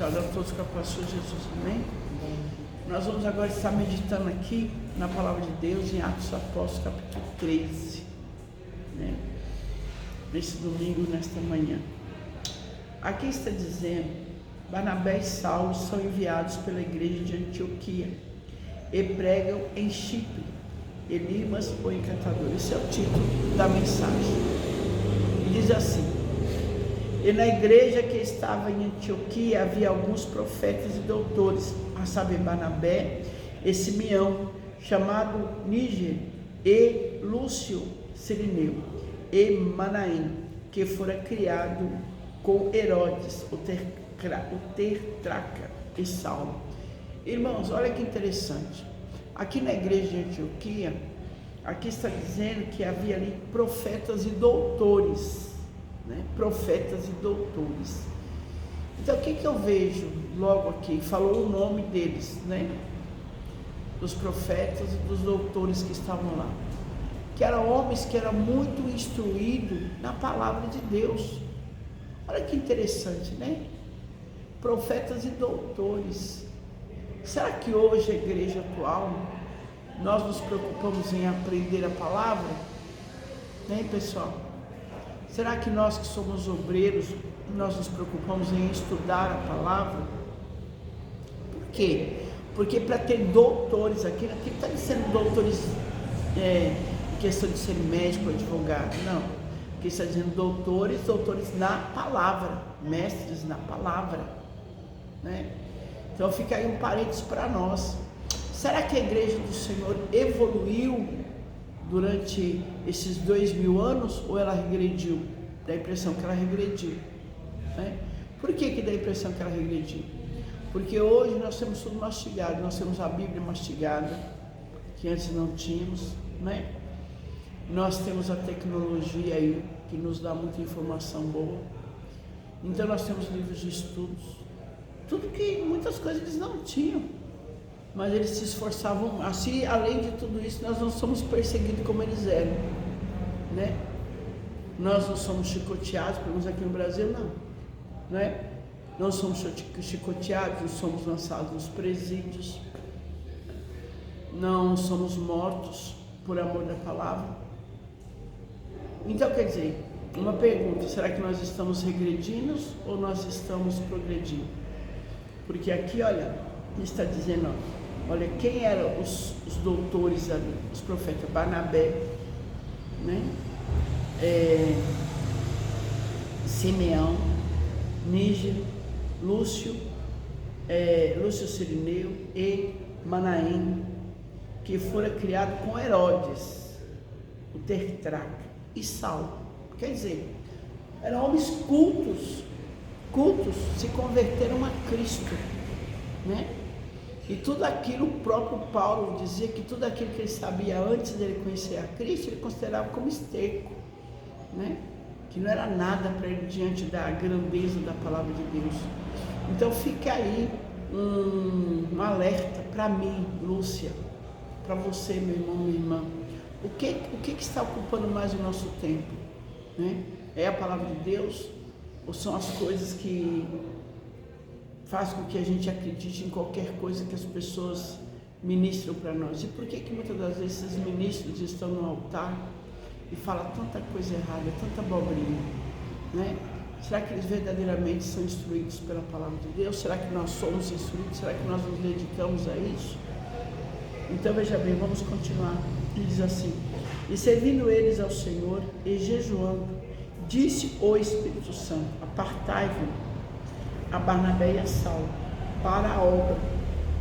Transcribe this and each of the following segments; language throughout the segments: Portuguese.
Saúde a todos com a paz de Jesus, amém? Nós vamos agora estar meditando aqui na palavra de Deus em Atos Apóstolos, capítulo 13, né? Nesse domingo, nesta manhã. Aqui está dizendo: Barnabé e Saulo são enviados pela igreja de Antioquia e pregam em Chipre, Elimas ou Encantador. Esse é o título da mensagem. E diz assim: e na igreja que estava em Antioquia havia alguns profetas e doutores, a saber, Barnabé e Simeão, chamado Níger, e Lúcio Cirineu, e Manaém, que fora criado com Herodes, o tetrarca, e Saulo. Irmãos, olha que interessante. Aqui na igreja de Antioquia, aqui está dizendo que havia ali profetas e doutores, né? Profetas e doutores. Então, o que eu vejo logo aqui? Falou o nome deles, né? Dos profetas e dos doutores que estavam lá, que eram homens que eram muito instruídos na palavra de Deus. Olha que interessante, né? Profetas e doutores. Será que hoje, a igreja atual, nós nos preocupamos em aprender a palavra? Né, pessoal? Será que nós que somos obreiros, nós nos preocupamos em estudar a palavra? Por quê? Porque para ter doutores aqui está dizendo doutores em questão de ser médico, advogado, não. Aqui está dizendo doutores na palavra, mestres na palavra, né? Então fica aí um parênteses para nós. Será que a igreja do Senhor evoluiu durante esses 2000 anos ou ela regrediu? Dá a impressão que ela regrediu, né? Por que dá a impressão que ela regrediu? Porque hoje nós temos tudo mastigado, nós temos a Bíblia mastigada, que antes não tínhamos, né? Nós temos a tecnologia aí, que nos dá muita informação boa. Então nós temos livros de estudos, tudo que muitas coisas eles não tinham, mas eles se esforçavam. Assim, além de tudo isso, nós não somos perseguidos como eles eram, né? Nós não somos chicoteados, pelo menos aqui no Brasil não, né? Não somos chicoteados, não somos lançados nos presídios, não somos mortos por amor da palavra. Então, quer dizer, uma pergunta: será que nós estamos regredindo ou nós estamos progredindo? Porque aqui, olha, está dizendo, olha, quem eram os doutores ali, os profetas? Barnabé, né? Simeão, Níger, Lúcio Cirineu e Manaém, que fora criado com Herodes, o tetrarca, e Saulo. Quer dizer, eram homens cultos, se converteram a Cristo, né? E tudo aquilo, o próprio Paulo dizia que tudo aquilo que ele sabia antes dele conhecer a Cristo, ele considerava como esterco, né? Que não era nada para ele diante da grandeza da palavra de Deus. Então fica aí um alerta para mim, Lúcia, para você, meu irmão, minha irmã. O que está ocupando mais o nosso tempo, né? É a palavra de Deus ou são as coisas que fazem com que a gente acredite em qualquer coisa que as pessoas ministram para nós? E por que muitas das vezes esses ministros estão no altar e falam tanta coisa errada, tanta abobrinha, né? Será que eles verdadeiramente são instruídos pela palavra de Deus? Será que nós somos instruídos? Será que nós nos dedicamos a isso? Então veja bem, vamos continuar. Ele diz assim: e servindo eles ao Senhor e jejuando, disse o Espírito Santo: apartai-vos a Barnabé e a Saulo para a obra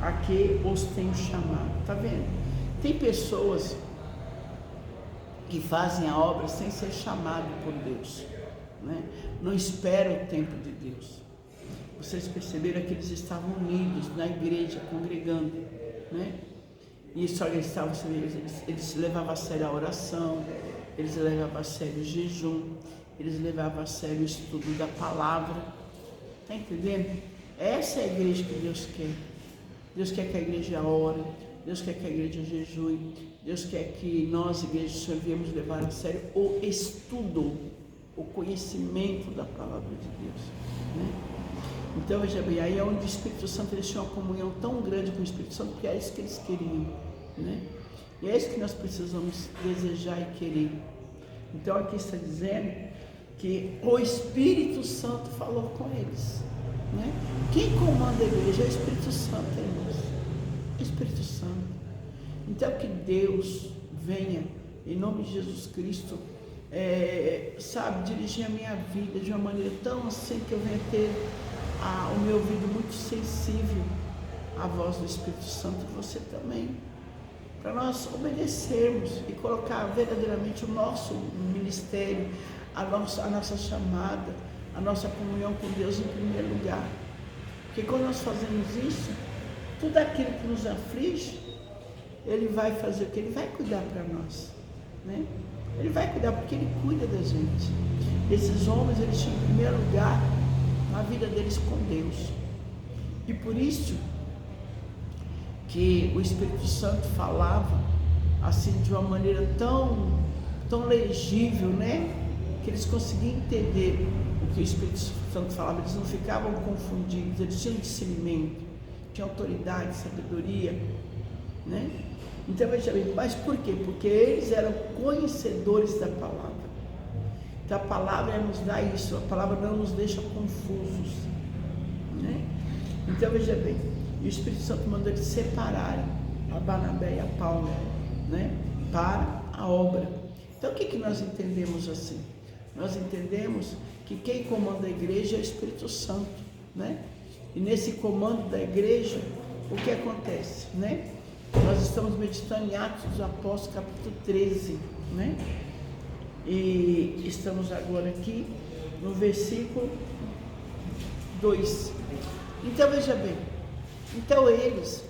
a que os tenho chamado. Está vendo? Tem pessoas que fazem a obra sem ser chamado por Deus, né? Não esperam o tempo de Deus. Vocês perceberam que eles estavam unidos na igreja, congregando, né? Isso, olha, eles levavam a sério a oração, eles levavam a sério o jejum, eles levavam a sério o estudo da palavra. Está entendendo? Essa é a igreja que Deus quer. Deus quer que a igreja ore, Deus quer que a igreja jejue, Deus quer que nós, igreja do Senhor, viemos levar a sério o estudo, o conhecimento da palavra de Deus, né? Então veja bem, aí é onde o Espírito Santo, eles tinham uma comunhão tão grande com o Espírito Santo, porque é isso que eles queriam, né? E é isso que nós precisamos desejar e querer. Então aqui está dizendo que o Espírito Santo falou com eles, né? Quem comanda a igreja é o Espírito Santo, irmãos. Espírito Santo. Então que Deus venha, em nome de Jesus Cristo, dirigir a minha vida de uma maneira tão assim, que eu venha ter o meu ouvido muito sensível à voz do Espírito Santo, e você também, para nós obedecermos e colocar verdadeiramente o nosso ministério, a nossa chamada, a nossa comunhão com Deus em primeiro lugar. Porque quando nós fazemos isso, tudo aquilo que nos aflige, Ele vai fazer o que? Ele vai cuidar para nós, né? Ele vai cuidar, porque Ele cuida da gente. Esses homens, eles tinham em primeiro lugar a vida deles com Deus. E por isso que o Espírito Santo falava assim de uma maneira tão legível, né? Que eles conseguiam entender o que o Espírito Santo falava. Eles não ficavam confundidos, eles tinham discernimento, tinham autoridade, sabedoria, né? Então veja bem, mas por quê? Porque eles eram conhecedores da palavra. Então a palavra nos dá isso, a palavra não nos deixa confusos, né? Então veja bem, e o Espírito Santo mandou eles separarem a Barnabé e a Paulo, né, para a obra. Então o que nós entendemos assim? Nós entendemos que quem comanda a igreja é o Espírito Santo, né? E nesse comando da igreja, o que acontece, né? Nós estamos meditando em Atos dos Apóstolos, capítulo 13, né? E estamos agora aqui no versículo 2. Então veja bem, então eles,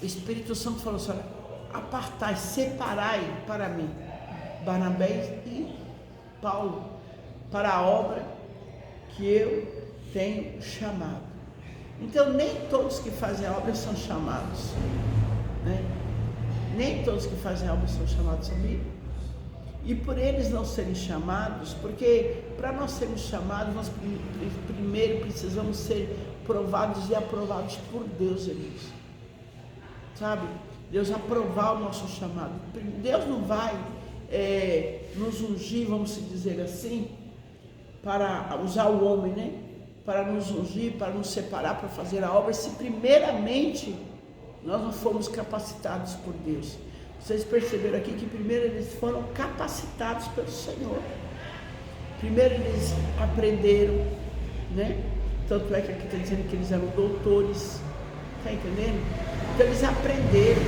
o Espírito Santo falou assim: olha, apartai, separai para mim Barnabé e Paulo para a obra que eu tenho chamado. Então nem todos que fazem a obra são chamados, né? Nem todos que fazem a obra são chamados, sabia? E por eles não serem chamados, porque para nós sermos chamados, nós primeiro precisamos ser provados e aprovados por Deus, irmãos. Sabe? Deus aprovar o nosso chamado. Deus não vai nos ungir, vamos dizer assim, para usar o homem, né? Para nos ungir, para nos separar, para fazer a obra, se primeiramente nós não fomos capacitados por Deus. Vocês perceberam aqui que primeiro eles foram capacitados pelo Senhor. Primeiro eles aprenderam, né? Tanto é que aqui está dizendo que eles eram doutores. Está entendendo? Então eles aprenderam.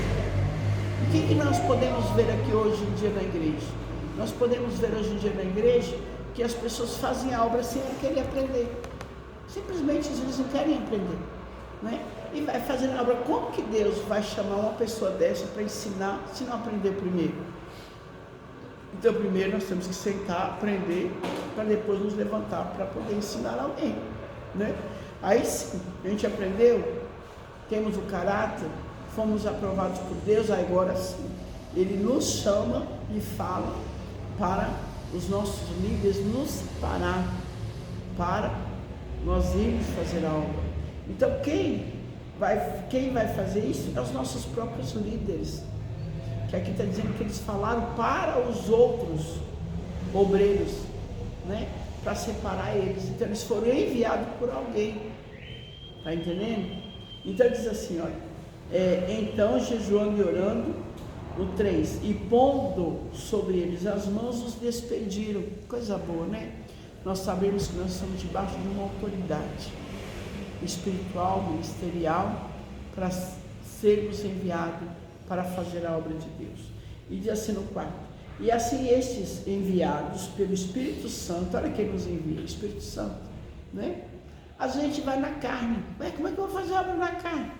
O que nós podemos ver aqui hoje em dia na igreja? Nós podemos ver hoje em dia na igreja que as pessoas fazem a obra sem querer aprender. Simplesmente eles não querem aprender, né? E vai fazer a obra. Como que Deus vai chamar uma pessoa dessa para ensinar se não aprender primeiro? Então primeiro nós temos que sentar, aprender, para depois nos levantar para poder ensinar alguém, né? Aí sim, a gente aprendeu, temos o caráter, fomos aprovados por Deus, agora sim, Ele nos chama e fala para os nossos líderes nos separar, para nós irmos fazer a obra. Então quem vai fazer isso é os nossos próprios líderes, que aqui está dizendo que eles falaram para os outros obreiros, né, para separar eles. Então eles foram enviados por alguém, está entendendo? Então diz assim, olha, então jejuando e orando, o 3, e pondo sobre eles as mãos, os despediram. Coisa boa, né? Nós sabemos que nós estamos debaixo de uma autoridade espiritual, ministerial, para sermos enviados para fazer a obra de Deus. E diz assim no 4, e assim estes enviados pelo Espírito Santo, olha quem nos envia, o Espírito Santo, né? A gente vai na carne, como é que eu vou fazer a obra na carne?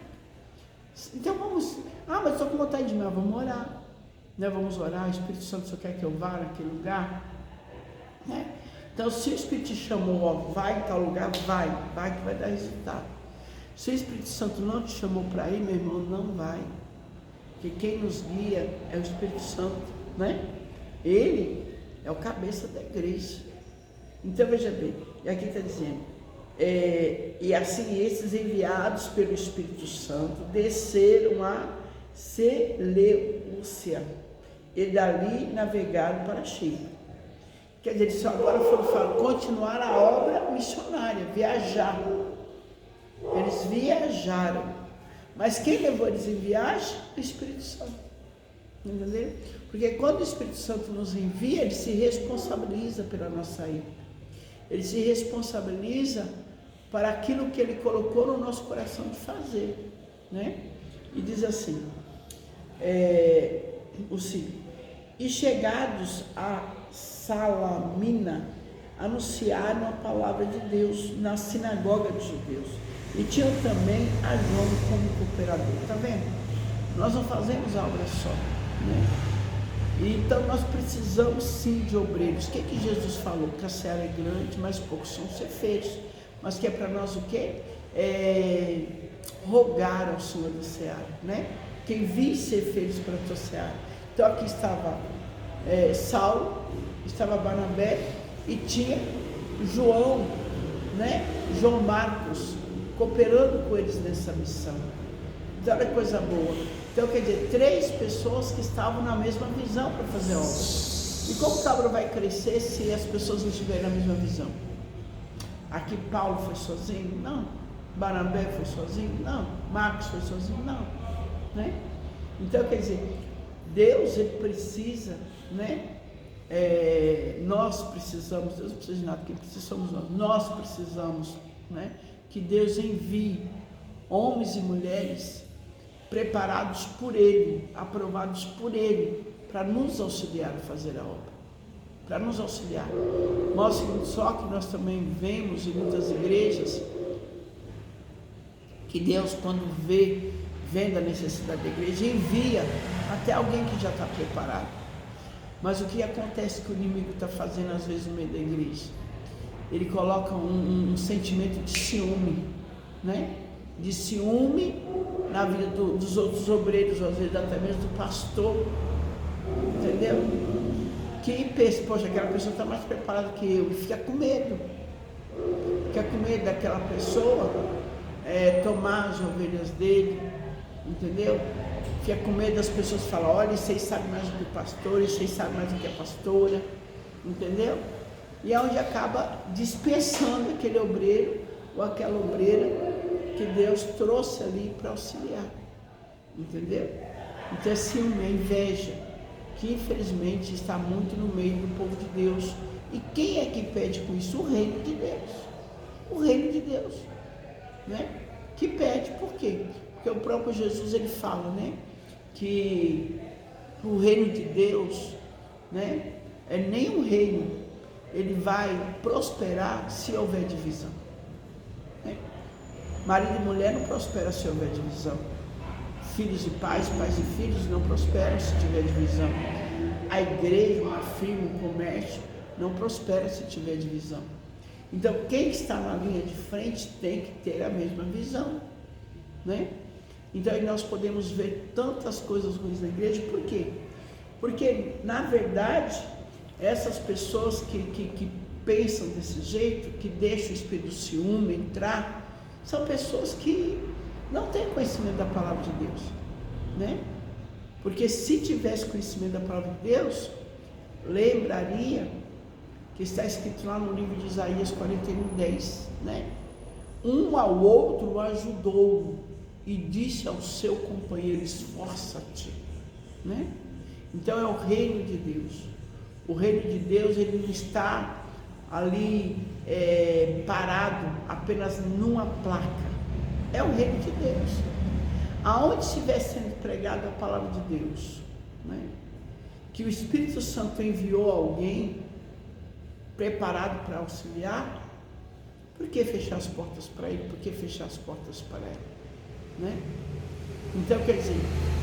Então vamos, mas estou com vontade de ir, vamos orar, né? Vamos orar, o Espírito Santo só quer que eu vá naquele lugar, né? Então se o Espírito te chamou, vai em tal lugar, vai que vai dar resultado. Se o Espírito Santo não te chamou para ir, meu irmão, não vai, porque quem nos guia é o Espírito Santo, né? Ele é o cabeça da igreja. Então veja bem, e aqui está dizendo, E assim, esses enviados pelo Espírito Santo desceram a Seleucia e dali navegaram para Chipre. Quer dizer, eles agora foram continuar a obra missionária, viajar. Eles viajaram. Mas quem levou eles em viagem? O Espírito Santo. Entendeu? Porque quando o Espírito Santo nos envia, ele se responsabiliza pela nossa ida. Ele se responsabiliza para aquilo que ele colocou no nosso coração de fazer, né? E diz assim, e chegados a Salamina, anunciaram a palavra de Deus na sinagoga dos judeus, e tinham também a João como cooperador. Está vendo? Nós não fazemos a obra só, né? Então nós precisamos sim de obreiros. O que Jesus falou? Que a seara é grande, mas poucos são ceifeiros. Mas que é para nós o quê? Rogar ao Senhor da seara, né? Que envie ceifeiros para a tua seara. Então aqui estava Saulo, estava Barnabé e tinha João, né? João Marcos, cooperando com eles nessa missão. Então olha que coisa boa. Então quer dizer, 3 pessoas que estavam na mesma visão para fazer a obra. E como a obra vai crescer se as pessoas não estiverem na mesma visão? Aqui Paulo foi sozinho? Não. Barnabé foi sozinho? Não. Marcos foi sozinho? Não. Né? Então quer dizer, Deus ele precisa, né? Nós precisamos, Deus não precisa de nada, quem precisa somos nós. Nós precisamos, né? Que Deus envie homens e mulheres preparados por Ele, aprovados por Ele, para nos auxiliar a fazer a obra, para nos auxiliar. Mostra só que nós também vemos em muitas igrejas que Deus, quando vendo a necessidade da igreja, envia até alguém que já está preparado. Mas o que acontece que o inimigo está fazendo às vezes no meio da igreja? Ele coloca um sentimento de ciúme, né? De ciúme na vida dos outros obreiros, às vezes até mesmo do pastor, entendeu? Que pensa, poxa, aquela pessoa está mais preparada que eu, e fica com medo daquela pessoa tomar as ovelhas dele, entendeu? Fica com medo das pessoas falar, olha, vocês sabem mais do que o pastor, vocês sabem mais do que a pastora, entendeu? E é onde acaba dispensando aquele obreiro ou aquela obreira que Deus trouxe ali para auxiliar, entendeu? Então é ciúme, é inveja, que infelizmente está muito no meio do povo de Deus. E quem é que pede com isso? O reino de Deus. O reino de Deus, né? Que pede, por quê? Porque o próprio Jesus ele fala, né? Que o reino de Deus, né? Nenhum reino ele vai prosperar se houver divisão. Marido e mulher não prosperam se houver divisão. Filhos e pais, pais e filhos não prosperam se tiver divisão. A igreja, uma firma, um comércio não prospera se tiver divisão. Então, quem está na linha de frente tem que ter a mesma visão, né? Então, aí nós podemos ver tantas coisas ruins na igreja. Por quê? Porque, na verdade, essas pessoas que pensam desse jeito, que deixam o espírito do ciúme entrar, são pessoas que não têm conhecimento da palavra de Deus, né? Porque se tivesse conhecimento da palavra de Deus, lembraria que está escrito lá no livro de Isaías 41:10, né? Um ao outro ajudou e disse ao seu companheiro, esforça-te, né? Então é o reino de Deus. O reino de Deus ele não está ali parado apenas numa placa. É o reino de Deus. Aonde estiver sendo pregada a palavra de Deus, né? Que o Espírito Santo enviou alguém preparado para auxiliar, por que fechar as portas para ele? Por que fechar as portas para ela, né? Então, quer dizer,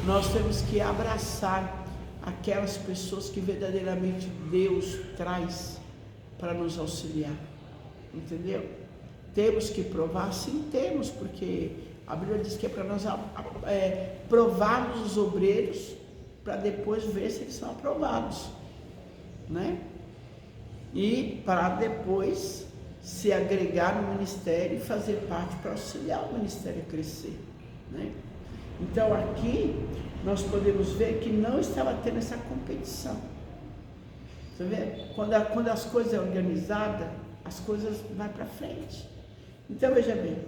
nós temos que abraçar aquelas pessoas que verdadeiramente Deus traz para nos auxiliar, entendeu? Temos que provar? Sim, temos, porque a Bíblia diz que é para nós provarmos os obreiros para depois ver se eles são aprovados, né? E para depois se agregar no ministério e fazer parte para auxiliar o ministério a crescer, né? Então aqui nós podemos ver que não estava tendo essa competição. Você vê? Quando as coisas são organizadas, as coisas vão para frente. Então veja bem,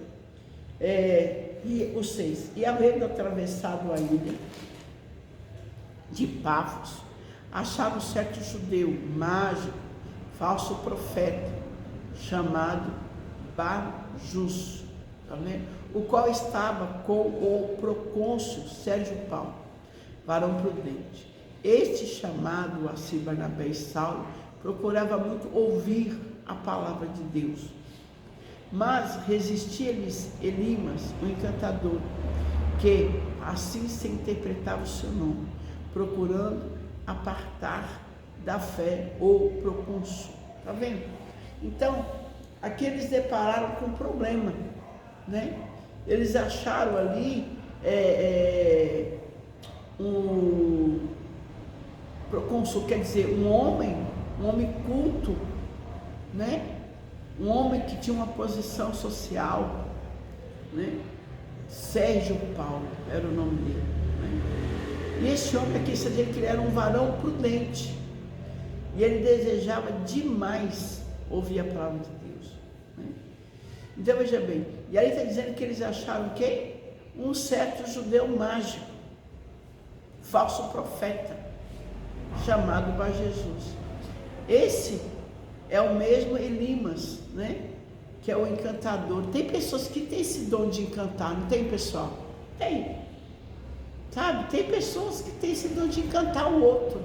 e o 6, e havendo atravessado a ilha de Pafos, achava um certo judeu, mágico, falso profeta, chamado Bar-Jus, tá vendo? O qual estava com o procônsul Sérgio Paulo, varão prudente. Este, chamado assim Barnabé e Saulo, procurava muito ouvir a palavra de Deus, mas resistia-lhes Elimas, o encantador, que assim se interpretava o seu nome, procurando apartar da fé o procônsul. Tá vendo? Então, aqui eles depararam com um problema, né? Eles acharam ali um procônsul, quer dizer, um homem culto, né? Um homem que tinha uma posição social, né? Sérgio Paulo era o nome dele, né? E esse homem aqui, você dizer que ele era um varão prudente, e ele desejava demais ouvir a palavra de Deus, né? Então veja bem, e aí está dizendo que eles acharam quem? Um certo judeu mágico, falso profeta, chamado Bar-Jesus. Esse é o mesmo Elimas, né? Que é o encantador. Tem pessoas que têm esse dom de encantar, não tem, pessoal? Tem. Sabe? Tem pessoas que têm esse dom de encantar o outro,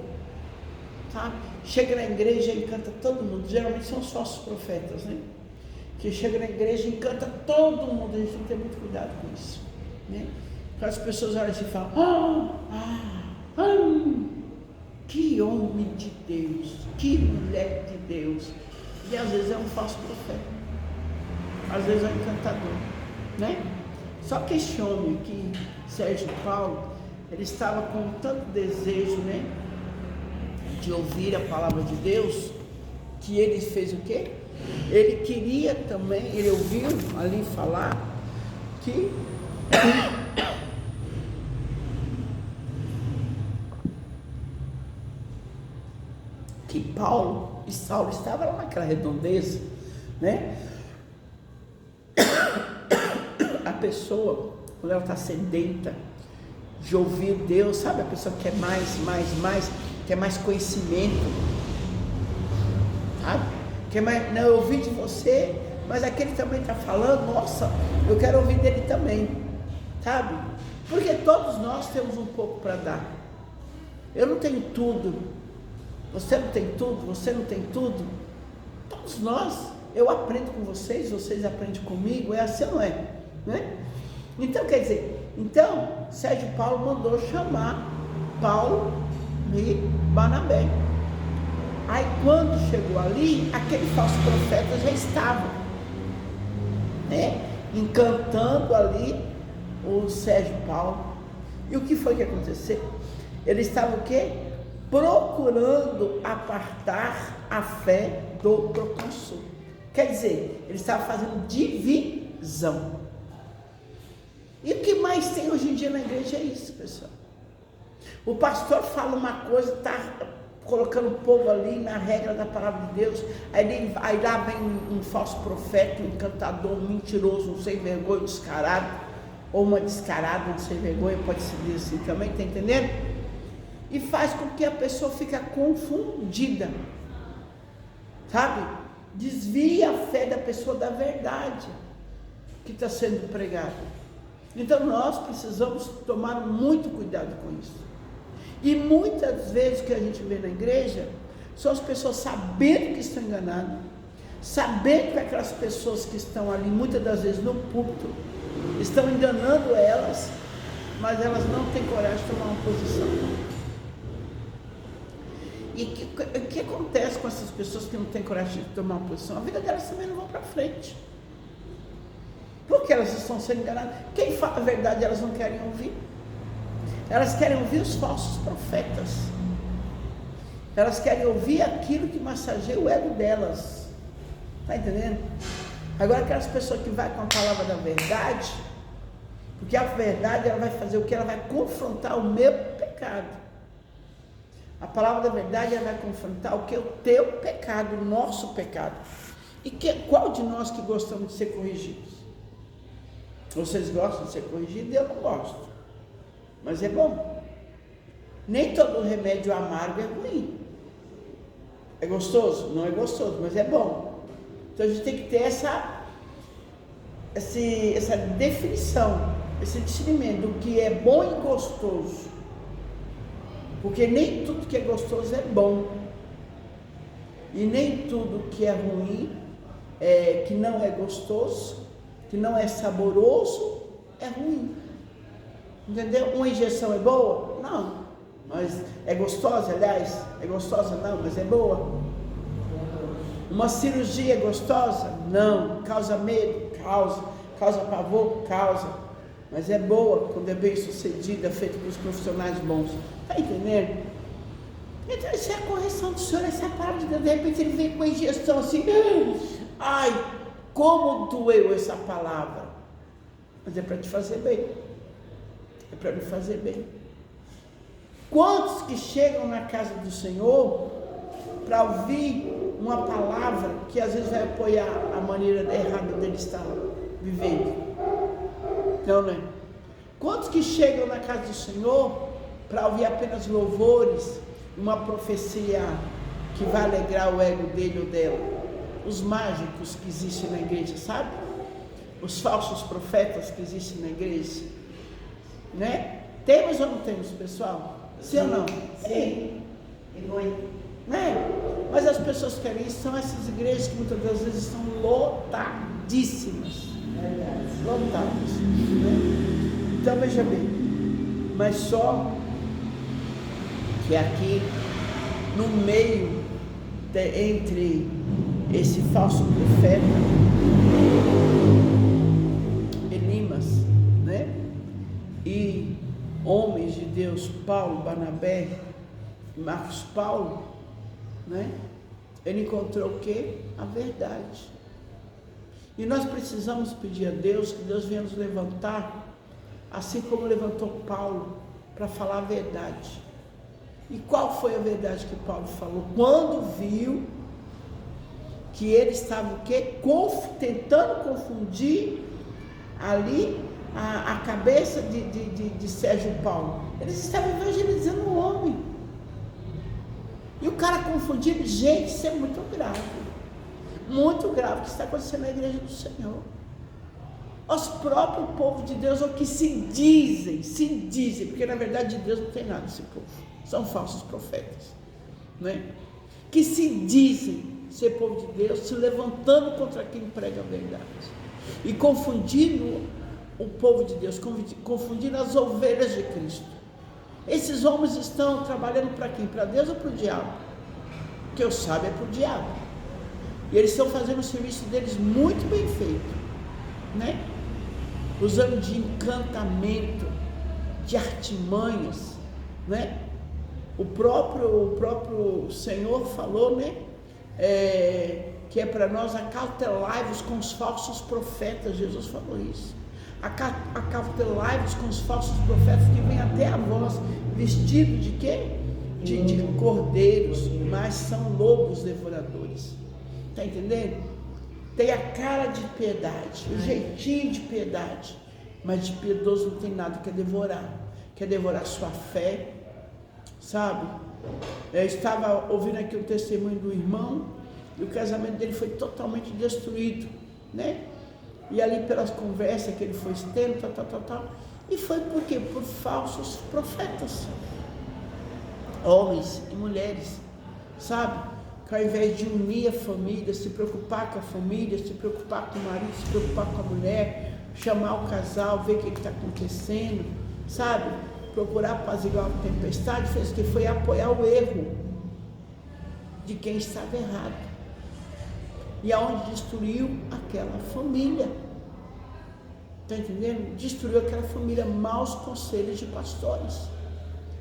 sabe? Chega na igreja e encanta todo mundo. Geralmente são os falsos profetas, né? Que chega na igreja e encanta todo mundo. A gente tem que ter muito cuidado com isso, né? Porque as pessoas olham assim e falam: que homem de Deus, que mulher de Deus. E às vezes é um falso profeta, às vezes é um encantador, né? Só que esse homem aqui, Sérgio Paulo, ele estava com tanto desejo, né, de ouvir a palavra de Deus, que ele fez o quê? Ele queria também, ele ouviu ali falar que Paulo e Saulo estavam lá naquela redondeza, né? A pessoa, quando ela está sedenta de ouvir Deus, sabe? A pessoa que quer mais, quer mais conhecimento, sabe? Quer mais, não, eu ouvi de você, mas aquele também está falando, nossa, eu quero ouvir dele também, sabe? Porque todos nós temos um pouco para dar. Eu não tenho tudo, você não tem tudo, você não tem tudo. Todos nós, eu aprendo com vocês, vocês aprendem comigo, é assim, não é? Né? Então, quer dizer, Sérgio Paulo mandou chamar Paulo e Barnabé. Aí quando chegou ali, aquele falso profeta já estava, né, encantando ali o Sérgio Paulo. E o que foi que aconteceu? Ele estava o quê? Procurando apartar a fé do procônsul. Quer dizer, ele estava fazendo divisão. E o que mais tem hoje em dia na igreja é isso, pessoal. O pastor fala uma coisa, está colocando o povo ali na regra da palavra de Deus, aí lá vem um falso profeta, um encantador, um mentiroso, um sem vergonha, um descarado, ou uma descarada, um sem vergonha, pode se dizer assim também, está entendendo? E faz com que a pessoa fique confundida, sabe? Desvia a fé da pessoa da verdade que está sendo pregada. Então nós precisamos tomar muito cuidado com isso. E muitas vezes o que a gente vê na igreja são as pessoas sabendo que estão enganadas, sabendo que aquelas pessoas que estão ali, muitas das vezes no púlpito, estão enganando elas, mas elas não têm coragem de tomar uma posição. E o que acontece com essas pessoas que não têm coragem de tomar uma posição? A vida delas também não vai para frente. Porque elas estão sendo enganadas. Quem fala a verdade elas não querem ouvir. Elas querem ouvir os falsos profetas. Elas querem ouvir aquilo que massageia o ego delas. Está entendendo? Agora aquelas pessoas que vai com a palavra da verdade, porque a verdade ela vai fazer o que? Ela vai confrontar o meu pecado. A palavra da verdade ela vai confrontar o que? O teu pecado, o nosso pecado. E qual de nós que gostamos de ser corrigidos? Vocês gostam de ser corrigidos? Eu não gosto. Mas é bom. Nem todo remédio amargo é ruim. É gostoso? Não é gostoso, mas é bom. Então a gente tem que ter essa definição, esse discernimento do que é bom e gostoso. Porque nem tudo que é gostoso é bom. E nem tudo que é ruim, que não é gostoso, que não é saboroso, é ruim. Entendeu? Uma injeção é boa? Não. Mas é gostosa, aliás? É gostosa? Não, mas é boa. Uma cirurgia é gostosa? Não. Causa medo? Causa pavor? Causa. Mas é boa quando é bem sucedida, feita por profissionais bons. Está entendendo? Então isso é a correção do Senhor, essa palavra de Deus. De repente ele vem com a injeção assim. Ai, como doeu essa palavra. Mas é para te fazer bem. É para me fazer bem. Quantos que chegam na casa do Senhor para ouvir uma palavra que às vezes vai apoiar a maneira errada dele estar vivendo? Não, né? Quantos que chegam na casa do Senhor para ouvir apenas louvores, uma profecia que vai alegrar o ego dele ou dela? Os mágicos que existem na igreja, sabe? Os falsos profetas que existem na igreja, né? Temos ou não temos, pessoal? Sim ou não? Sim. E muito. Né? Mas as pessoas querem isso, são essas igrejas que muitas das vezes estão lotadíssimas. Lotadas. Né? Então veja bem, mas só que aqui no meio entre esse falso profeta Elimas, né? E homens de Deus, Paulo, Barnabé, Marcos Paulo, né? Ele encontrou o quê? A verdade. E nós precisamos pedir a Deus que Deus venha nos levantar, assim como levantou Paulo, para falar a verdade. E qual foi a verdade que Paulo falou? Quando viu que ele estava o quê? Tentando confundir ali a cabeça de Sérgio Paulo. Eles estavam evangelizando o homem. E o cara confundido, gente, isso é muito grave. Muito grave o que está acontecendo na igreja do Senhor. Os próprios povo de Deus, o que se dizem, porque na verdade de Deus não tem nada esse povo, são falsos profetas, né? Que se dizem ser povo de Deus, se levantando contra quem prega a verdade, e confundindo o povo de Deus, confundindo as ovelhas de Cristo. Esses homens estão trabalhando para quem? Para Deus ou para o diabo? Que eu saiba é para o diabo. E eles estão fazendo o serviço deles muito bem feito, né? Usando de encantamento, de artimanhas, né? O próprio Senhor falou, né? Que é para nós acautelai-vos com os falsos profetas. Jesus falou isso. Acautelai-vos com os falsos profetas que vêm até a vós, vestidos de quê? De cordeiros, mas são lobos devoradores. Está entendendo? Tem a cara de piedade, o jeitinho de piedade, mas de piedoso não tem nada, quer devorar sua fé, sabe? Eu estava ouvindo aqui o testemunho do irmão, e o casamento dele foi totalmente destruído, né? E ali pelas conversas que ele foi tendo, e foi por quê? Por falsos profetas, homens e mulheres, sabe? Que ao invés de unir a família, se preocupar com a família, se preocupar com o marido, se preocupar com a mulher, chamar o casal, ver o que está acontecendo, sabe? Procurar apaziguar a tempestade, fez o que? Foi apoiar o erro de quem estava errado. E aonde destruiu aquela família. Está entendendo? Destruiu aquela família, maus conselhos de pastores.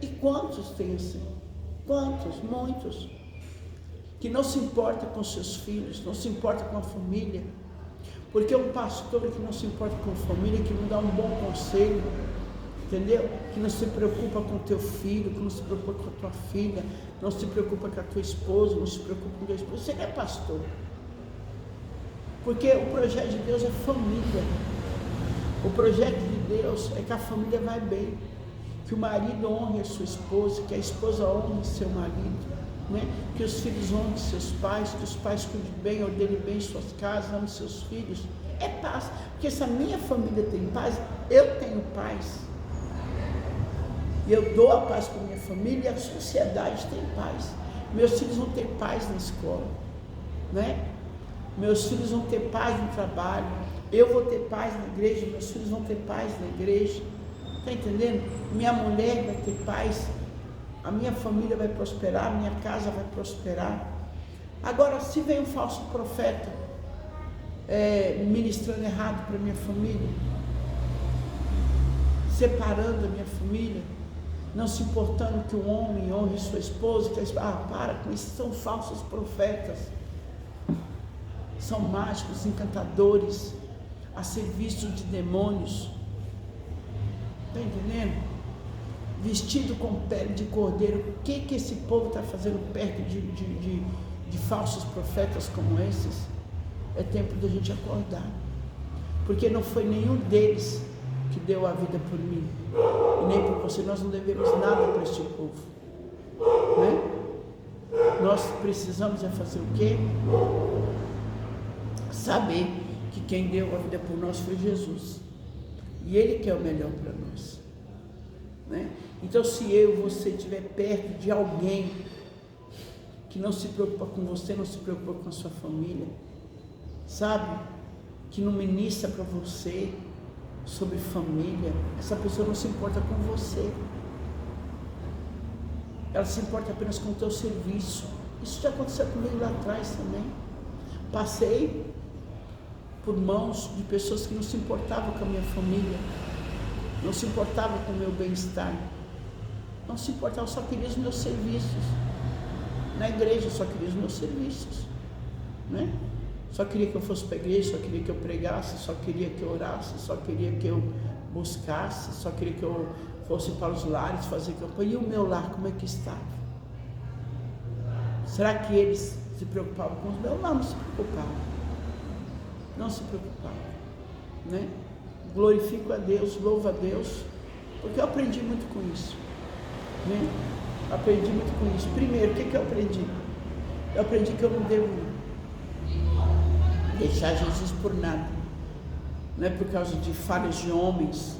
E quantos tem assim? Quantos? Muitos. Que não se importa com seus filhos, não se importa com a família. Porque um pastor que não se importa com a família, que não dá um bom conselho, entendeu? Que não se preocupa com o teu filho, que não se preocupa com a tua filha, não se preocupa com a tua esposa, não se preocupa com o teu esposo, você não é pastor. Porque o projeto de Deus é família. O projeto de Deus é que a família vai bem, que o marido honre a sua esposa, que a esposa honre seu marido, né? Que os filhos honrem seus pais, que os pais cuidem bem, ordenem bem suas casas, amem seus filhos. É paz, porque se a minha família tem paz, eu tenho paz. E eu dou a paz para a minha família e a sociedade tem paz. Meus filhos vão ter paz na escola, né? Meus filhos vão ter paz no trabalho, eu vou ter paz na igreja, meus filhos vão ter paz na igreja, está entendendo? Minha mulher vai ter paz, a minha família vai prosperar, a minha casa vai prosperar. Agora, se vem um falso profeta ministrando errado para a minha família, separando a minha família, não se importando que o homem honre sua esposa, para com isso, são falsos profetas. São mágicos, encantadores, a serviço de demônios. Está entendendo? Vestido com pele de cordeiro. O que esse povo está fazendo perto de falsos profetas como esses? É tempo da gente acordar. Porque não foi nenhum deles que deu a vida por mim, e nem por você. Nós não devemos nada para este povo, né? Nós precisamos fazer o quê? Saber que quem deu a vida por nós foi Jesus, e Ele que é o melhor para nós, né? Então, se eu e você estiver perto de alguém que não se preocupa com você, não se preocupa com a sua família, sabe, que não ministra para você sobre família, essa pessoa não se importa com você, ela se importa apenas com o teu serviço. Isso já aconteceu comigo lá atrás também. Passei por mãos de pessoas que não se importavam com a minha família, não se importavam com o meu bem-estar, não se importavam, só queriam os meus serviços. Na igreja só queria os meus serviços, né? Só queria que eu fosse para a igreja, só queria que eu pregasse, só queria que eu orasse, só queria que eu buscasse, só queria que eu fosse para os lares fazer campanha. E o meu lar, como é que estava? Será que eles se preocupavam com os meus? Não se preocupavam. Não se preocupavam, né? Glorifico a Deus, louvo a Deus, porque eu aprendi muito com isso, né? Aprendi muito com isso. Primeiro, o que eu aprendi? Eu aprendi que eu não devo deixar Jesus por nada, não é por causa de falhas de homens,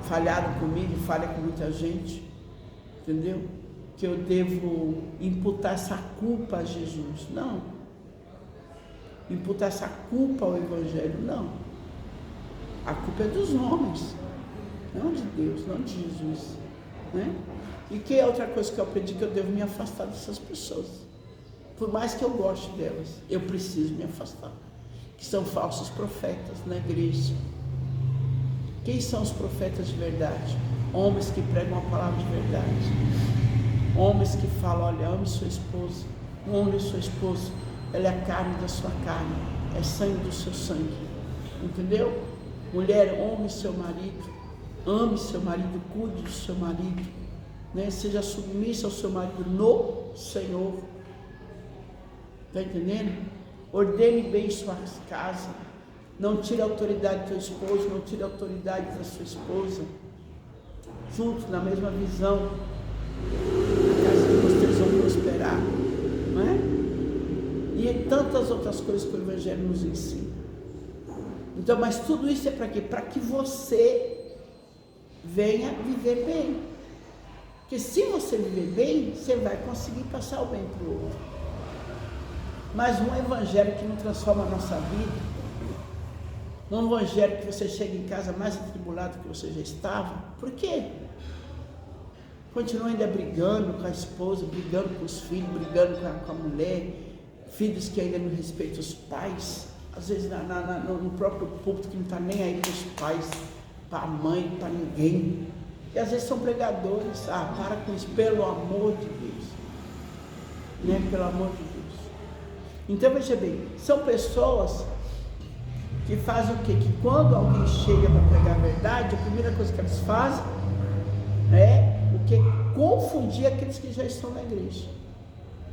falharam comigo, falha com muita gente, entendeu? Que eu devo imputar essa culpa a Jesus, não. Imputar essa culpa ao Evangelho, não. A culpa é dos homens, não de Deus, não de Jesus, né? E que é outra coisa que eu aprendi, que eu devo me afastar dessas pessoas. Por mais que eu goste delas, eu preciso me afastar. Que são falsos profetas na igreja. Quem são os profetas de verdade? Homens que pregam a palavra de verdade. Homens que falam, olha, ame sua esposa, honre sua esposa, ela é a carne da sua carne, é sangue do seu sangue. Entendeu? Mulher, honre seu marido, ame seu marido, cuide do seu marido, né? Seja submissa ao seu marido no Senhor. Está entendendo? Ordene bem sua casa. Não tire a autoridade do teu esposo, não tire a autoridade da sua esposa. Juntos, na mesma visão, a casa de vocês vão prosperar, não é? E tantas outras coisas que o Evangelho nos ensina. Então, mas tudo isso é para quê? Para que você venha viver bem. Porque se você viver bem, você vai conseguir passar o bem para o outro. Mas um Evangelho que não transforma a nossa vida, um Evangelho que você chega em casa mais atribulado que você já estava, por quê? Continua ainda brigando com a esposa, brigando com os filhos, brigando com a mulher, filhos que ainda não respeitam os pais, às vezes no próprio púlpito que não está nem aí para os pais, para a mãe, para ninguém, e às vezes são pregadores. Para com isso, pelo amor de Deus, né? Pelo amor de Deus. Então veja bem, são pessoas que fazem o quê? Que quando alguém chega para pregar a verdade, a primeira coisa que eles fazem é o que? Confundir aqueles que já estão na igreja,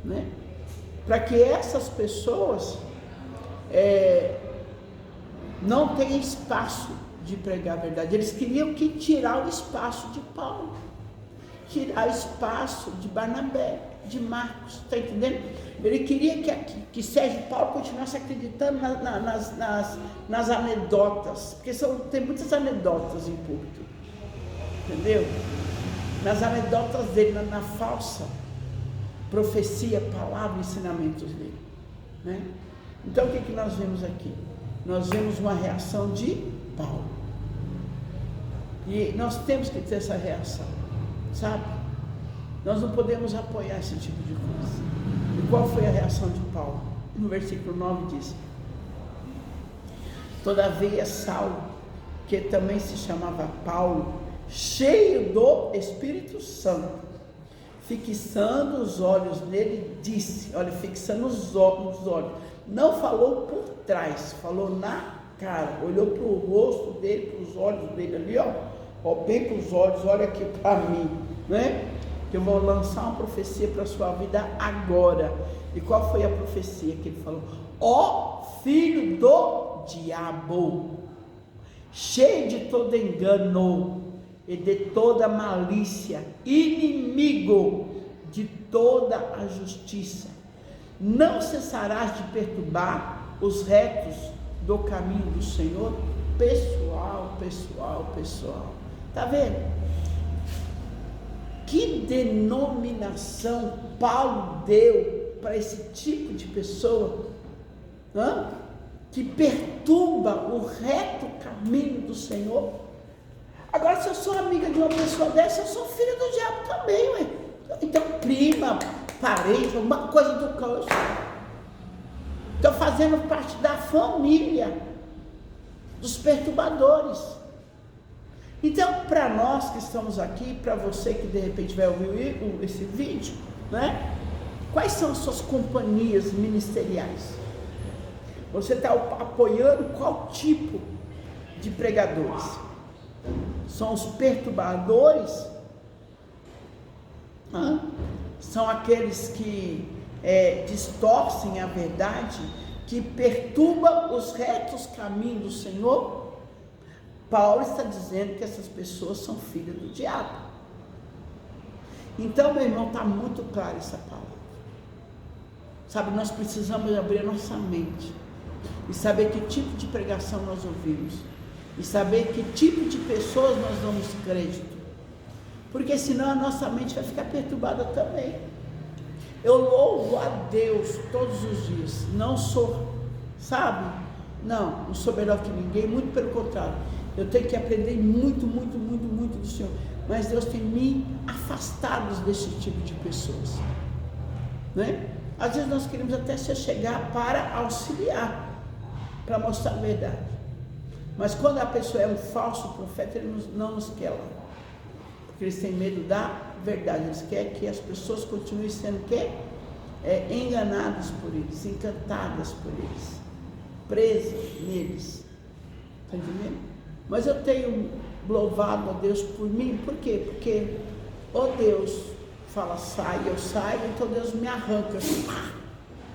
né? Para que essas pessoas não tenham espaço de pregar a verdade. Eles queriam que tirar o espaço de Paulo, tirar o espaço de Barnabé, de Marcos, está entendendo? Ele queria que Sérgio Paulo continuasse acreditando nas anedotas, porque tem muitas anedotas em público, entendeu? Nas anedotas dele, na falsa profecia, palavra, ensinamentos dele, né? Então o que nós vemos aqui? Nós vemos uma reação de Paulo, e nós temos que ter essa reação, sabe? Nós não podemos apoiar esse tipo de coisa. E qual foi a reação de Paulo? No versículo 9 diz: todavia Saulo, que também se chamava Paulo, cheio do Espírito Santo, fixando os olhos nele, disse, olha, fixando os olhos, não falou por trás, falou na cara, olhou para o rosto dele, para os olhos dele ali, ó, bem para os olhos, olha aqui para mim, né? Que eu vou lançar uma profecia para a sua vida agora. E qual foi a profecia que ele falou? Ó filho do diabo, cheio de todo engano e de toda malícia, inimigo de toda a justiça, não cessarás de perturbar os retos do caminho do Senhor? Pessoal, tá vendo? Que denominação Paulo deu para esse tipo de pessoa, que perturba o reto caminho do Senhor? Agora, se eu sou amiga de uma pessoa dessa, eu sou filha do diabo também, ué. Então, prima, parente, alguma coisa do cão, eu sou. Estou fazendo parte da família dos perturbadores. Então, para nós que estamos aqui, para você que de repente vai ouvir esse vídeo, né? Quais são as suas companhias ministeriais? Você está apoiando qual tipo de pregadores? São os perturbadores? São aqueles que distorcem a verdade, que perturbam os retos caminhos do Senhor? Paulo está dizendo que essas pessoas são filhas do diabo. Então, meu irmão, está muito clara essa palavra. Sabe, nós precisamos abrir a nossa mente e saber que tipo de pregação nós ouvimos, e saber que tipo de pessoas nós damos crédito, porque senão a nossa mente vai ficar perturbada também. Eu louvo a Deus todos os dias, não sou, sabe, não sou melhor que ninguém, muito pelo contrário, eu tenho que aprender muito do Senhor, mas Deus tem me afastado desse tipo de pessoas, né? Às vezes nós queremos até se chegar para auxiliar, para mostrar a verdade, mas quando a pessoa é um falso profeta, ele não nos quer lá, porque eles têm medo da verdade, eles querem que as pessoas continuem sendo enganadas por eles, encantadas por eles, presas neles, está entendendo? Mas eu tenho louvado a Deus por mim, por quê? Porque, Deus fala, sai, eu saio, então Deus me arranca, assim,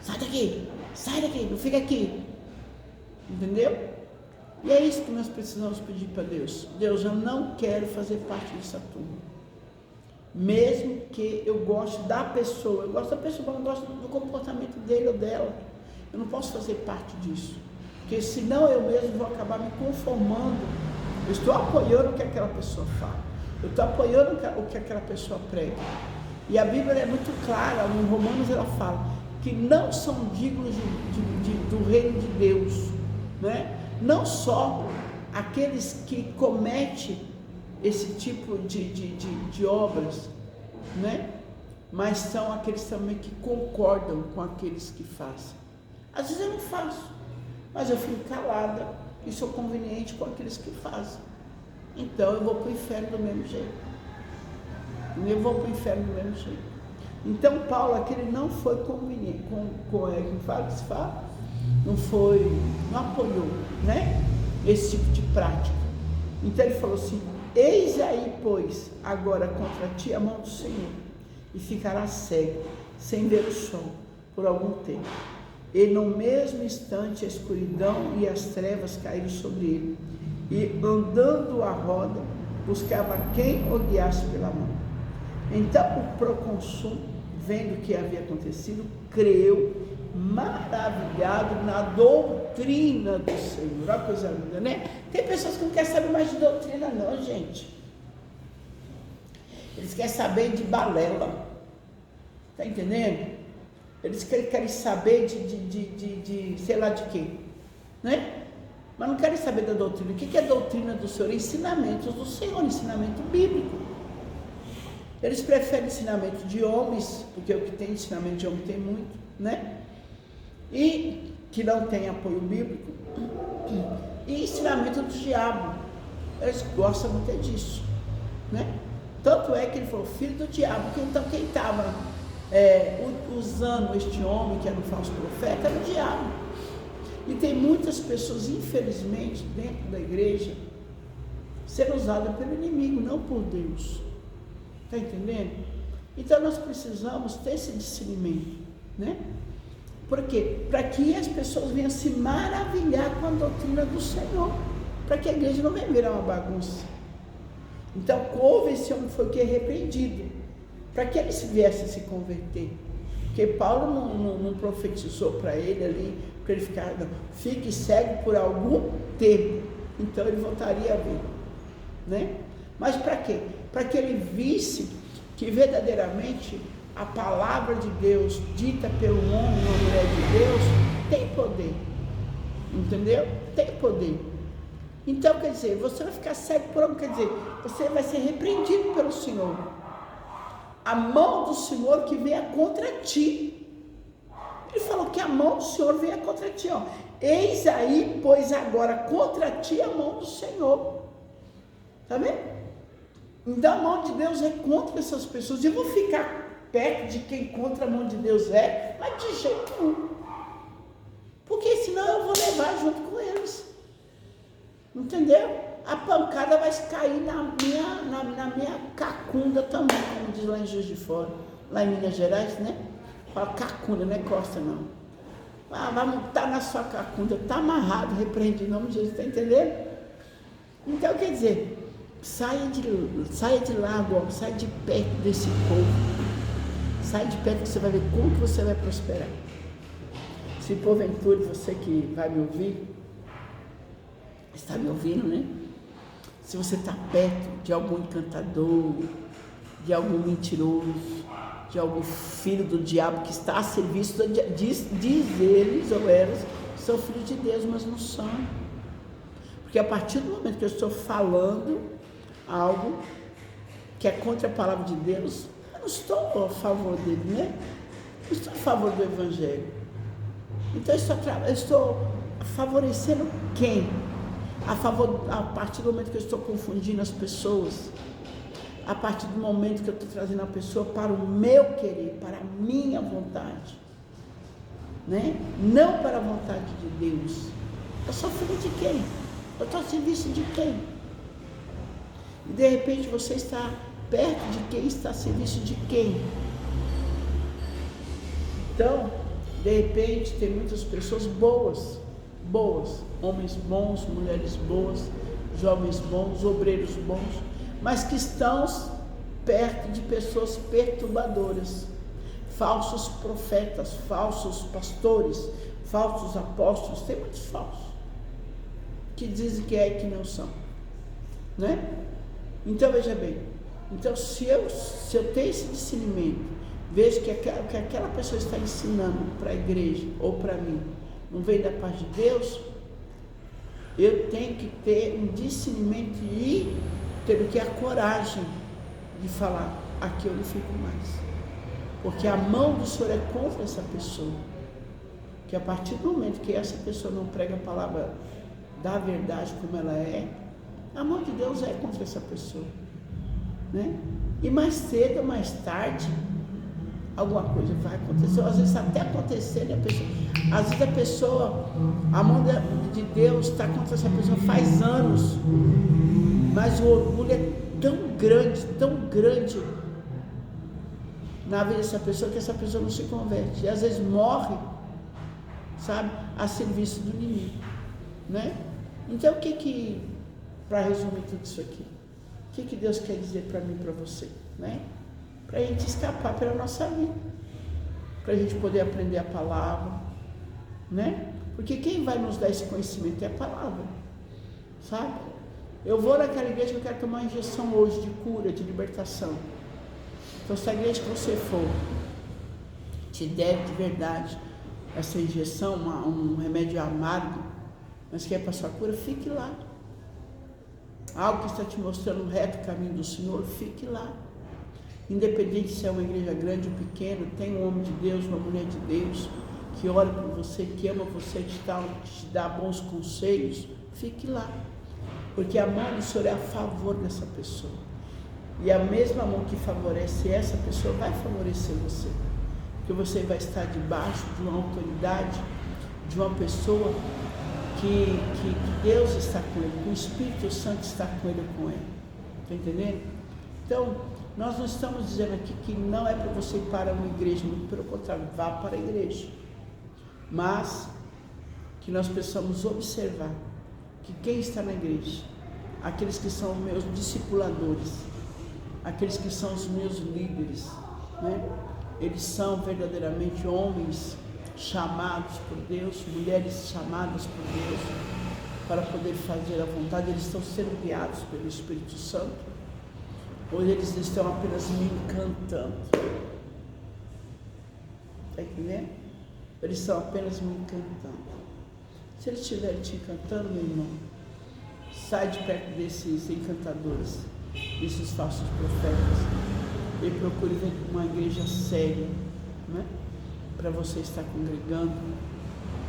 sai daqui, não fica aqui, entendeu? E é isso que nós precisamos pedir para Deus. Deus, eu não quero fazer parte dessa turma, mesmo que eu goste da pessoa, mas eu gosto do comportamento dele ou dela, eu não posso fazer parte disso, porque senão eu mesmo vou acabar me conformando. Eu estou apoiando o que aquela pessoa fala, eu estou apoiando o que aquela pessoa prega, e a Bíblia é muito clara, em Romanos ela fala que não são dignos do reino de Deus, né? Não só aqueles que cometem esse tipo de obras, né? Mas são aqueles também que concordam com aqueles que fazem. Às vezes eu não faço, mas eu fico calada e sou conveniente com aqueles que fazem. Então eu vou para o inferno do mesmo jeito. Então Paulo aqui ele não foi conveniente, não apoiou, né? Esse tipo de prática. Então ele falou assim: eis aí, pois, agora contra ti a mão do Senhor, e ficarás cego, sem ver o sol, por algum tempo. E no mesmo instante a escuridão e as trevas caíram sobre ele, e andando à roda, buscava quem o guiasse pela mão. Então o procônsul, vendo o que havia acontecido, creu, maravilhado na doutrina do Senhor. Olha a coisa linda, né? Tem pessoas que não querem saber mais de doutrina não, gente. Eles querem saber de balela. Está entendendo? Eles querem saber de sei lá de quê, né? Mas não querem saber da doutrina. O que é a doutrina do Senhor? Ensinamentos do Senhor, ensinamento bíblico. Eles preferem ensinamento de homens, porque o que tem ensinamento de homem tem muito, né? E que não tem apoio bíblico. E ensinamento do diabo. Eles gostam muito disso, né? Tanto é que ele falou, filho do diabo, que então quem estava usando este homem, que era um falso profeta, era o diabo. E tem muitas pessoas, infelizmente, dentro da igreja, sendo usadas pelo inimigo, não por Deus. Está entendendo? Então nós precisamos ter esse discernimento, né? Por quê? Para que as pessoas venham se maravilhar com a doutrina do Senhor, para que a igreja não venha virar uma bagunça. Então, houve esse homem, foi o que é repreendido, para que ele viesse a se converter. Porque Paulo não profetizou para ele ali, para ele ficar, não, fique cego por algum tempo, então ele voltaria a ver, né? Mas para quê? Para que ele visse que verdadeiramente a palavra de Deus, dita pelo homem ou mulher de Deus, tem poder, entendeu? Tem poder. Então, quer dizer, você vai ficar cego por algo, quer dizer, você vai ser repreendido pelo Senhor. A mão do Senhor que venha contra ti. Ele falou que a mão do Senhor venha contra ti, ó. Eis aí, pois agora contra ti a mão do Senhor. Tá vendo? Então a mão de Deus é contra essas pessoas. Eu vou ficar perto de quem contra a mão de Deus é, mas de jeito nenhum. Porque senão eu vou levar junto com eles. Entendeu? A pancada vai cair na minha cacunda também, como diz lá em Juiz de Fora, lá em Minas Gerais, né? Fala cacunda, não é costa não. Vamos estar na sua cacunda, está amarrado, repreendido em nome de Jesus, está entendendo? Então quer dizer, saia de lado, ó, saia de perto desse povo, saia de perto que você vai ver como que você vai prosperar. Se porventura você que vai me ouvir, está me ouvindo, né? Se você está perto de algum encantador, de algum mentiroso, de algum filho do diabo que está a serviço, diz eles ou elas, são filhos de Deus, mas não são. Porque a partir do momento que eu estou falando algo que é contra a palavra de Deus, eu não estou a favor dele, né? Eu estou a favor do Evangelho. Então eu estou favorecendo quem? A partir do momento que eu estou confundindo as pessoas, a partir do momento que eu estou trazendo a pessoa para o meu querer, para a minha vontade, né? Não para a vontade de Deus. Eu sou filho de quem? Eu estou a serviço de quem? E de repente você está perto de quem, está a serviço de quem? Então, de repente tem muitas pessoas boas, homens bons, mulheres boas, jovens bons, obreiros bons, mas que estão perto de pessoas perturbadoras, falsos profetas, falsos pastores, falsos apóstolos, tem muitos falsos, que dizem que é e que não são, né? Então veja bem, então se eu tenho esse discernimento, vejo que aquela pessoa está ensinando para a igreja ou para mim, não vem da paz de Deus, eu tenho que ter um discernimento e ter que a coragem de falar, aqui eu não fico mais, porque a mão do Senhor é contra essa pessoa, que a partir do momento que essa pessoa não prega a palavra da verdade como ela é, a mão de Deus é contra essa pessoa, né? E mais cedo ou mais tarde, alguma coisa vai acontecer, às vezes até acontecendo, às vezes a pessoa, a mão de Deus está contra essa pessoa faz anos, mas o orgulho é tão grande na vida dessa pessoa, que essa pessoa não se converte, e às vezes morre, sabe, a serviço do inimigo, né? Então para resumir tudo isso aqui, o que Deus quer dizer para mim e para você, né? Para a gente escapar pela nossa vida, para a gente poder aprender a palavra, né? Porque quem vai nos dar esse conhecimento é a palavra, sabe? Eu vou naquela igreja que eu quero tomar uma injeção hoje de cura, de libertação. Então, se a igreja que você for te der de verdade essa injeção, um remédio amargo, mas quer para sua cura, fique lá. Algo que está te mostrando o reto caminho do Senhor, fique lá. Independente se é uma igreja grande ou pequena, tem um homem de Deus, uma mulher de Deus, que ora por você, que ama você, que te dá bons conselhos, fique lá. Porque a mão do Senhor é a favor dessa pessoa. E a mesma mão que favorece essa pessoa vai favorecer você. Porque você vai estar debaixo de uma autoridade, de uma pessoa que Deus está com ele, que o Espírito Santo está com ele ou com ela. Está entendendo? Então, nós não estamos dizendo aqui que não é para você ir para uma igreja, muito pelo contrário, vá para a igreja. Mas que nós precisamos observar que quem está na igreja, aqueles que são meus discipuladores, aqueles que são os meus líderes, né? Eles são verdadeiramente homens chamados por Deus, mulheres chamadas por Deus para poder fazer a vontade. Eles estão sendo guiados pelo Espírito Santo, ou eles estão apenas me encantando? Está entendendo? Eles estão apenas me encantando. Se eles estiverem te encantando, meu irmão, sai de perto desses encantadores, desses falsos profetas, e procure uma igreja séria, né? Para você estar congregando,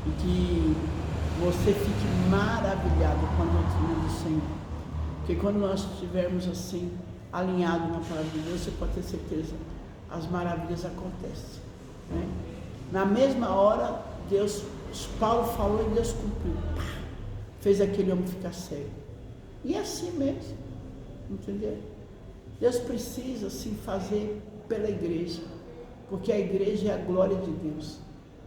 e que você fique maravilhado com a doutrina do Senhor. Porque quando nós estivermos assim, alinhados na palavra de Deus, você pode ter certeza, as maravilhas acontecem, né? Na mesma hora, Paulo falou e Deus cumpriu, fez aquele homem ficar cego. E é assim mesmo, entendeu? Deus precisa assim fazer pela igreja, porque a igreja é a glória de Deus.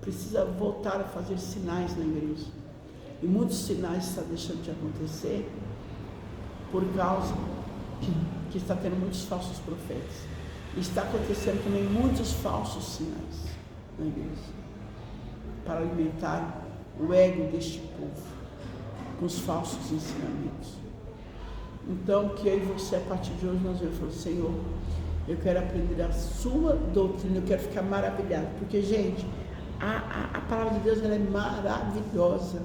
Precisa voltar a fazer sinais na igreja, e muitos sinais estão deixando de acontecer por causa que está tendo muitos falsos profetas. E está acontecendo também muitos falsos sinais na igreja, para alimentar o ego deste povo com os falsos ensinamentos. Então, que eu e você, a partir de hoje, nós vamos falar: Senhor, eu quero aprender a sua doutrina, eu quero ficar maravilhado, porque, gente, a palavra de Deus, ela é maravilhosa,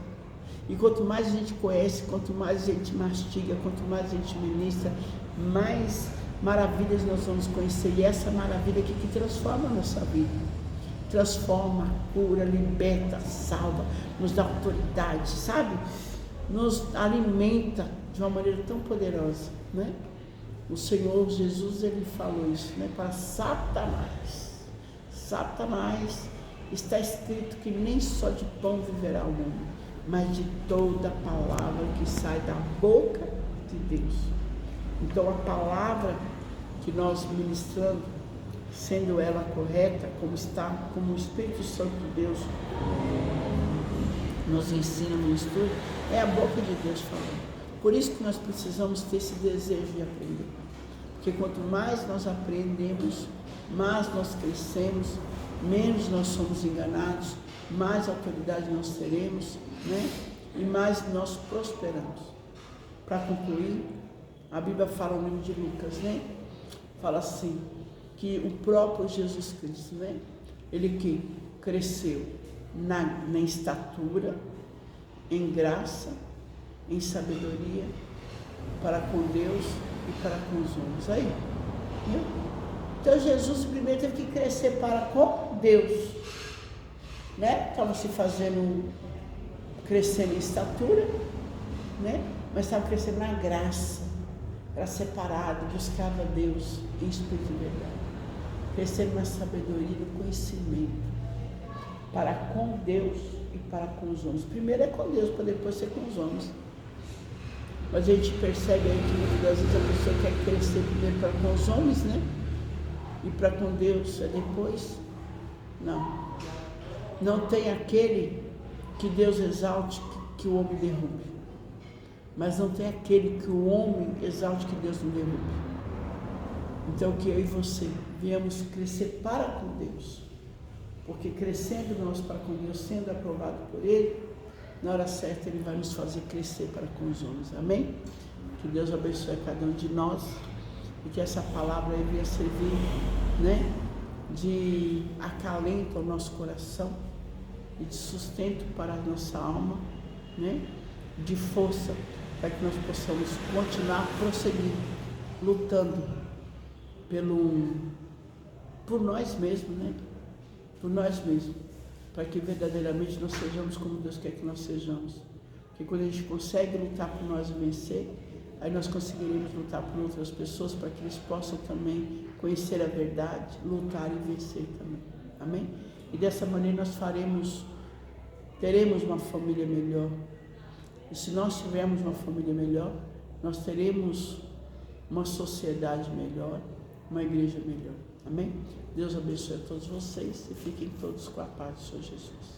e quanto mais a gente conhece, quanto mais a gente mastiga, quanto mais a gente ministra, mais maravilhas nós vamos conhecer. E essa maravilha aqui que transforma a nossa vida, transforma, cura, liberta, salva, nos dá autoridade, sabe? Nos alimenta de uma maneira tão poderosa, né? O Senhor Jesus, ele falou isso, né, para Satanás. Satanás, está escrito que nem só de pão viverá o homem, mas de toda palavra que sai da boca de Deus. Então, a palavra que nós ministrando, sendo ela correta, como o Espírito Santo de Deus nos ensina no estudo, é a boca de Deus falando. Por isso que nós precisamos ter esse desejo de aprender. Porque quanto mais nós aprendemos, mais nós crescemos, menos nós somos enganados, mais autoridade nós teremos, né? E mais nós prosperamos. Para concluir, a Bíblia fala no livro de Lucas, né? Fala assim, que o próprio Jesus Cristo, né? Ele que cresceu na estatura, em graça, em sabedoria, para com Deus e para com os homens. Aí, viu? Então Jesus primeiro teve que crescer para com Deus, né? Estava se fazendo, crescendo em estatura, né? Mas estava crescendo na graça, era separado, buscava Deus em espírito e verdade. crescer na sabedoria e no conhecimento, para com Deus e para com os homens. Primeiro é com Deus, para depois ser com os homens. Mas a gente percebe aí que muitas das vezes a pessoa quer crescer primeiro para com os homens, né? E para com Deus é depois. Não. Não tem aquele que Deus exalte que o homem derrube. Mas não tem aquele que o homem exalte que Deus não derrube. Então que eu e você viemos crescer para com Deus. Porque crescendo nós para com Deus, sendo aprovado por Ele, na hora certa Ele vai nos fazer crescer para com os homens. Amém? Que Deus abençoe cada um de nós e que essa palavra aí venha servir, né, de acalento ao nosso coração e de sustento para a nossa alma, né, de força para que nós possamos continuar prosseguindo, lutando por nós mesmos, né? Por nós mesmos, para que verdadeiramente nós sejamos como Deus quer que nós sejamos. Porque quando a gente consegue lutar por nós e vencer, aí nós conseguiremos lutar por outras pessoas para que eles possam também conhecer a verdade, lutar e vencer também. Amém? E dessa maneira nós teremos uma família melhor. E se nós tivermos uma família melhor, nós teremos uma sociedade melhor, uma igreja melhor. Amém? Deus abençoe a todos vocês e fiquem todos com a paz do Senhor Jesus.